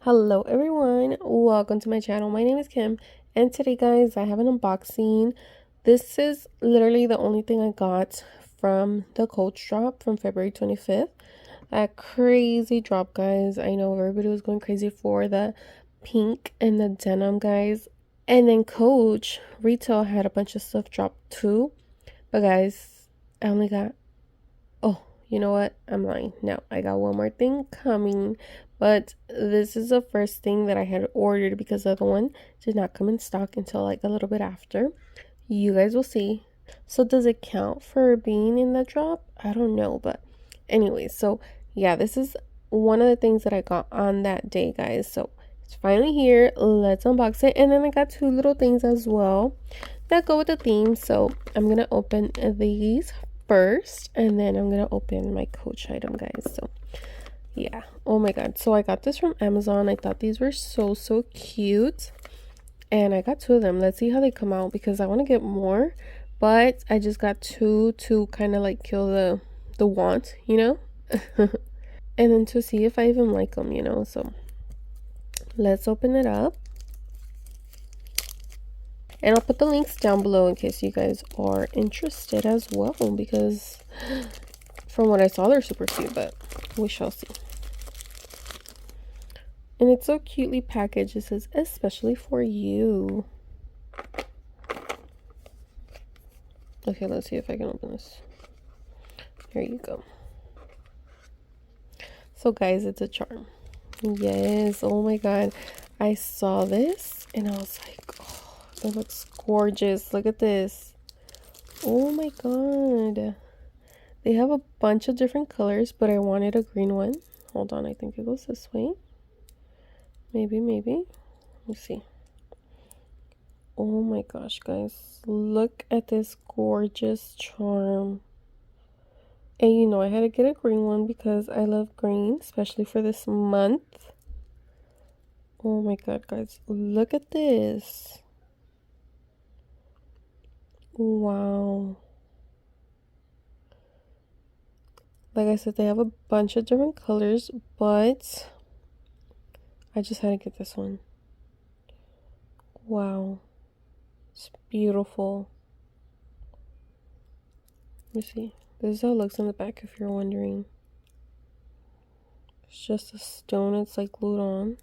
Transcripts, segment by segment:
Hello everyone, welcome to my channel. My name is Kim, and today guys I have an unboxing. This is literally the only thing I got from the Coach drop from February 25th. That crazy drop, guys. I know everybody was going crazy for the pink and the denim, guys, and then Coach retail had a bunch of stuff drop too, but guys, I only got, oh, you know what? I'm lying. No, I got one more thing coming. But this is the first thing that I had ordered because the other one did not come in stock until like a little bit after. You guys will see. So does it count for being in the drop? I don't know. But anyway, so yeah, this is one of the things that I got on that day, guys. So it's finally here. Let's unbox it. And then I got two little things as well that go with the theme. So I'm going to open these first, and then I'm gonna open my Coach item, guys. So yeah, oh my god, so I got this from Amazon. I thought these were so cute, and I got two of them. Let's see how they come out because I want to get more, but I just got two to kind of like kill the want, you know. And then to see if I even like them, you know. So let's open it up. And I'll put the links down below in case you guys are interested as well, because from what I saw, they're super cute, but we shall see. And it's so cutely packaged. It says, especially for you. Okay, let's see if I can open this. Here you go. So guys, it's a charm. Yes, oh my god. I saw this and I was like, oh, that looks gorgeous. Look at this. Oh my god. They have a bunch of different colors, but I wanted a green one. Hold on, I think it goes this way. Maybe. Let me see. Oh my gosh, guys. Look at this gorgeous charm. And you know I had to get a green one because I love green, especially for this month. Oh my god, guys. Look at this. Wow. Like I said, they have a bunch of different colors, but I just had to get this one. Wow. It's beautiful. Let me see. This is how it looks on the back if you're wondering. It's just a stone. It's like glued on.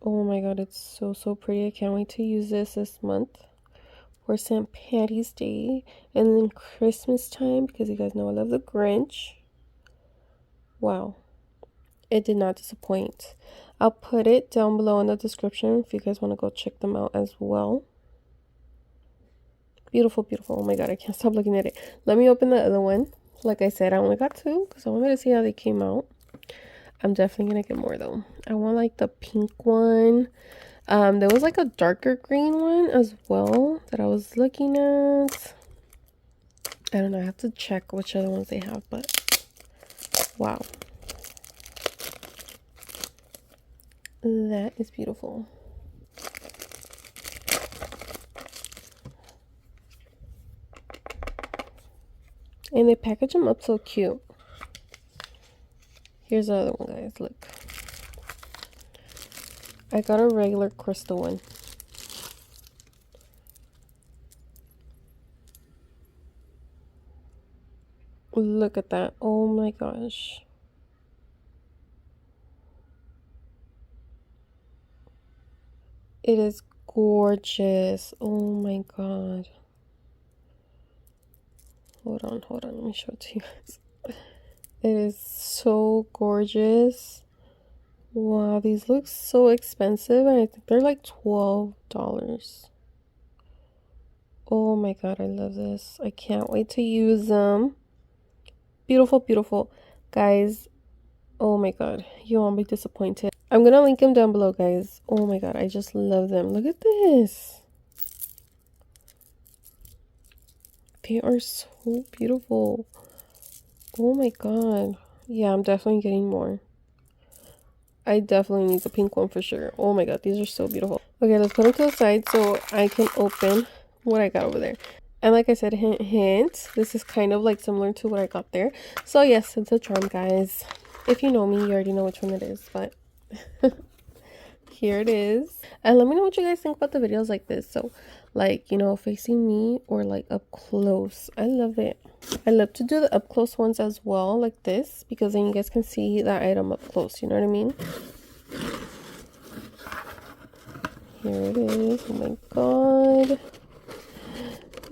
Oh my god, it's so pretty. I can't wait to use this month for St. Patty's Day and then Christmas time, because you guys know I love the Grinch. Wow. It did not disappoint. I'll put it down below in the description if you guys want to go check them out as well. Beautiful. Oh my god, I can't stop looking at it. Let me open the other one. Like I said, I only got two because I wanted to see how they came out. I'm definitely gonna get more though. I want like the pink one. There was like a darker green one as well that I was looking at. I don't know, I have to check which other ones they have, but wow. That is beautiful. And they package them up so cute. Here's the other one, guys. Look. I got a regular crystal one. Look at that. Oh my gosh. It is gorgeous. Oh my god. Hold on. Let me show it to you guys. It is so gorgeous. Wow, these look so expensive, and I think they're like $12. Oh my god, I love this. I can't wait to use them. Beautiful. Guys, oh my god, you won't be disappointed. I'm gonna link them down below, guys. Oh my god, I just love them. Look at this. They are so beautiful. Oh my god. Yeah, I'm definitely getting more. I definitely need the pink one for sure. Oh my god, these are so beautiful. Okay, let's put them to the side so I can open what I got over there. And like I said, hint, this is kind of like similar to what I got there. So yes, it's a charm, guys. If you know me, you already know which one it is, but here it is. And let me know what you guys think about the videos like this. So like, you know, facing me or like up close. I love it. I love to do the up close ones as well, like this, because then you guys can see that item up close, you know what I mean? Here it is. Oh my god.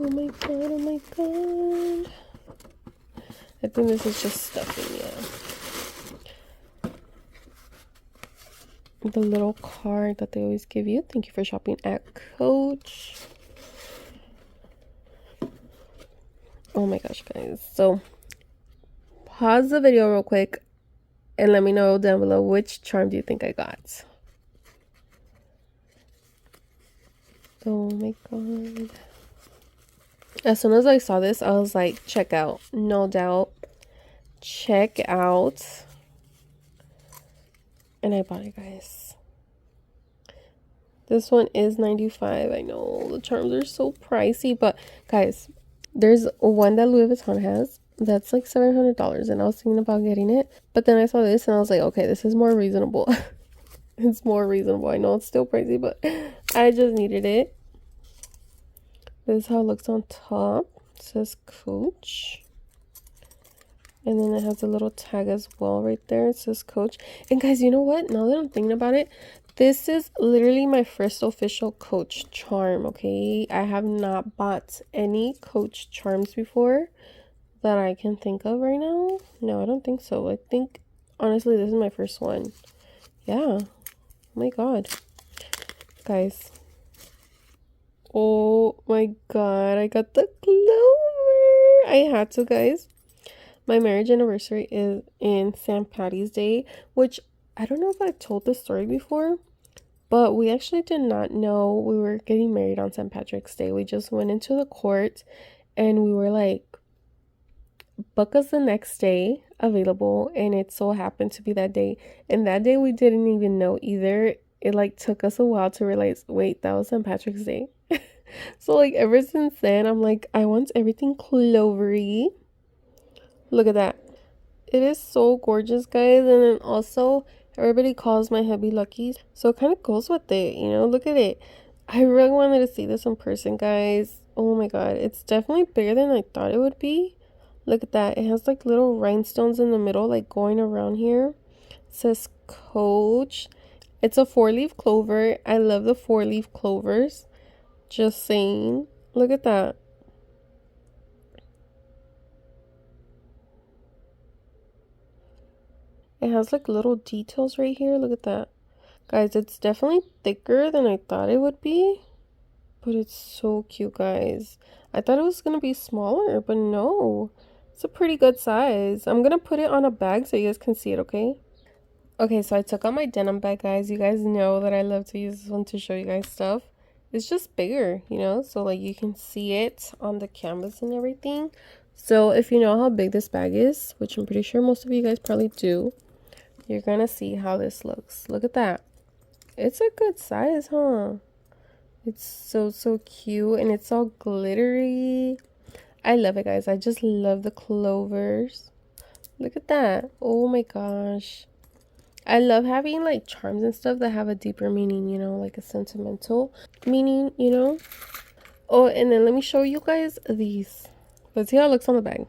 Oh my god, oh my god. I think this is just stuffing, yeah. The little card that they always give you. Thank you for shopping at Coach. Oh my gosh, guys. So pause the video real quick and let me know down below which charm do you think I got. Oh my god. As soon as I saw this, I was like, check out. No doubt. Check out. And I bought it, guys. This one is $95. I know the charms are so pricey, but guys, there's one that Louis Vuitton has that's like $700, and I was thinking about getting it, but then I saw this and I was like, okay, this is more reasonable. It's more reasonable. I know it's still pricey, but I just needed it. This is how it looks on top. It says Coach. And then it has a little tag as well right there. It says Coach. And guys, you know what? Now that I'm thinking about it, this is literally my first official Coach charm, okay? I have not bought any Coach charms before that I can think of right now. No, I don't think so. I think, honestly, this is my first one. Yeah. Oh my god. Guys. Oh my god. I got the Clover. I had to, guys. My marriage anniversary is in St. Patty's Day, which I don't know if I told this story before, but we actually did not know we were getting married on St. Patrick's Day. We just went into the court and we were like, book us the next day available, and it so happened to be that day. And that day we didn't even know either. It like took us a while to realize, wait, that was St. Patrick's Day. So like ever since then, I'm like, I want everything clovery. Look at that. It is so gorgeous, guys. And then also, everybody calls my hubby Lucky, so it kind of goes with it, you know. Look at it. I really wanted to see this in person, guys. Oh my god, it's definitely bigger than I thought it would be. Look at that. It has like little rhinestones in the middle, like going around here. It says Coach. It's a 4-leaf clover. I love the 4-leaf clovers. Just saying. Look at that. It has like little details right here. Look at that. Guys, it's definitely thicker than I thought it would be. But it's so cute, guys. I thought it was going to be smaller, but no. It's a pretty good size. I'm going to put it on a bag so you guys can see it, okay? Okay, so I took out my denim bag, guys. You guys know that I love to use this one to show you guys stuff. It's just bigger, you know? So, like, you can see it on the canvas and everything. So, if you know how big this bag is, which I'm pretty sure most of you guys probably do, you're gonna see how this looks. Look at that. It's a good size, huh? It's so cute, and it's all glittery. I love it, guys. I just love the clovers. Look at that. Oh my gosh. I love having like charms and stuff that have a deeper meaning, you know, like a sentimental meaning, you know. Oh, and then let me show you guys these. Let's see how it looks on the bag.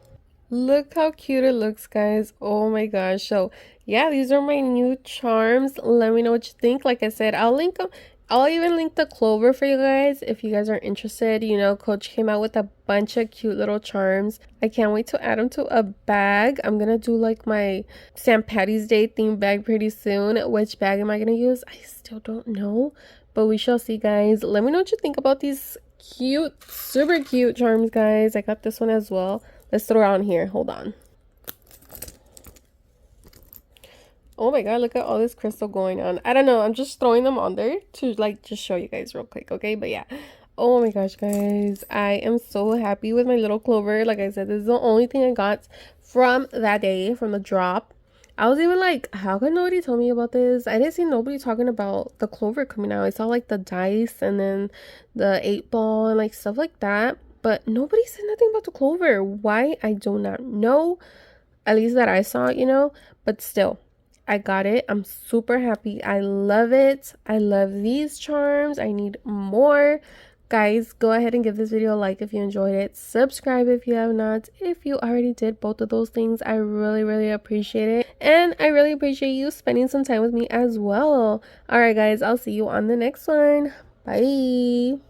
Look how cute it looks, guys. Oh my gosh. So yeah, these are my new charms. Let me know what you think. Like I said, I'll link them. I'll even link the Clover for you guys if you guys are interested. You know, Coach came out with a bunch of cute little charms. I can't wait to add them to a bag. I'm gonna do like my St. Patty's Day themed bag pretty soon. Which bag am I gonna use? I still don't know, but we shall see, guys. Let me know what you think about these cute, super cute charms, guys. I got this one as well. Let's throw it on here. Hold on. Oh my god, look at all this crystal going on. I don't know. I'm just throwing them on there to like just show you guys real quick, okay? But yeah. Oh my gosh, guys. I am so happy with my little Clover. Like I said, this is the only thing I got from that day, from the drop. I was even like, how could nobody tell me about this? I didn't see nobody talking about the Clover coming out. I saw like the dice and then the 8-ball and like stuff like that. But nobody said nothing about the Clover. Why? I do not know. at least that I saw, you know, but still, I got it. I'm super happy. I love it. I love these charms. I need more. Guys, go ahead and give this video a like if you enjoyed it. Subscribe if you have not. If you already did both of those things, I really, really appreciate it. And I really appreciate you spending some time with me as well. All right, guys, I'll see you on the next one. Bye.